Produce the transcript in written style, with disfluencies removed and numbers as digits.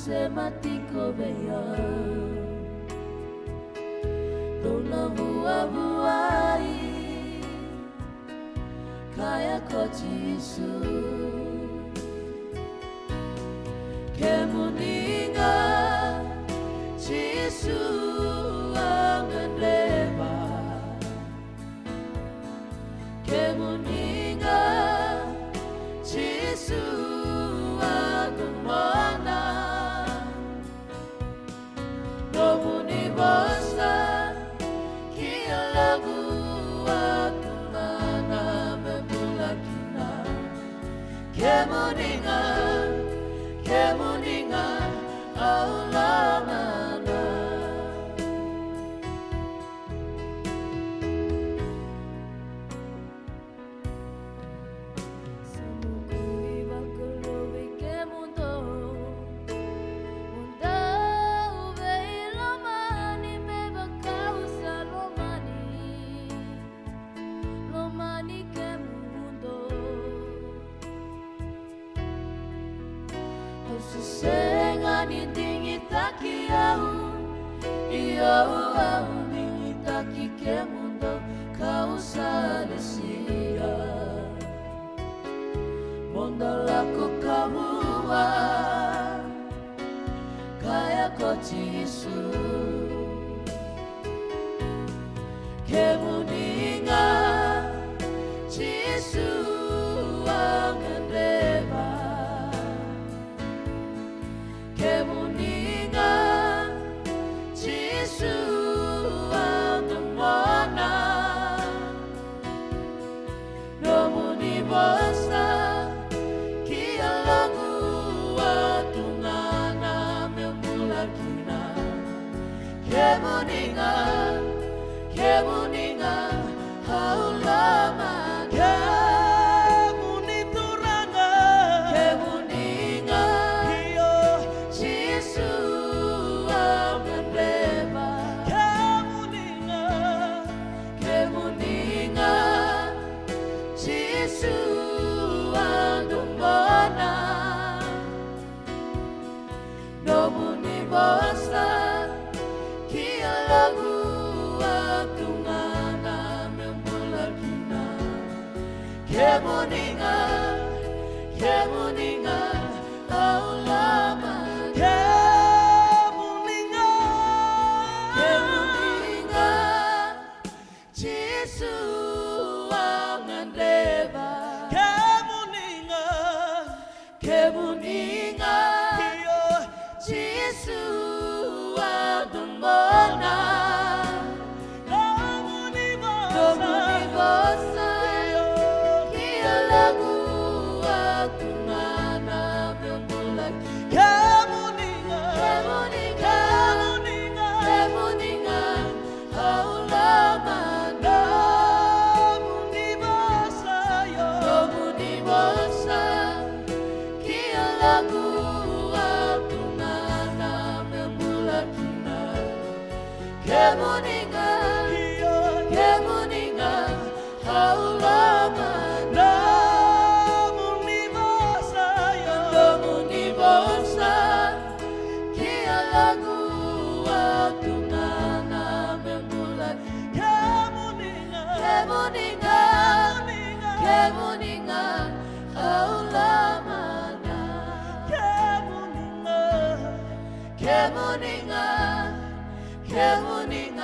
sematiko beya Dona buai kaya ko Jisu Kemuninga Jisu ang leba Kemuninga Jisu ang mana Nomuni basta kialagu aku mana memulakina Kemuninga Kemuninga aulamana Samukui bakalobi kemundo Munda uvei lomani beba kausa Lomani kemundo Susenga ni dingitaki au Iyo au dingitaki ke mundo Kau salisia Mondalaku kahua Kaya ko Jisu Kemuninga Jisu ang leba Kemuninga Jisu ang mana Nomuni basta kialagu atungana memulakina Kemuninga Kemuninga haulama Basta kialagu atungana memulakina Kemuninga Kemuninga aulama Kemuninga Kemuninga Jisu ang leba Kemuninga Kemuninga Jisu ang mana Nomuni basta kialagu atungana memulak Kemuninga Kemuninga Kemuninga aulama Nomuni basta kialagu Kemuninga Kemuninga haulama Nomuni basta kialagu atungana memulak Kemuninga Kemuninga Kemuninga haulama Kemuninga Kemuninga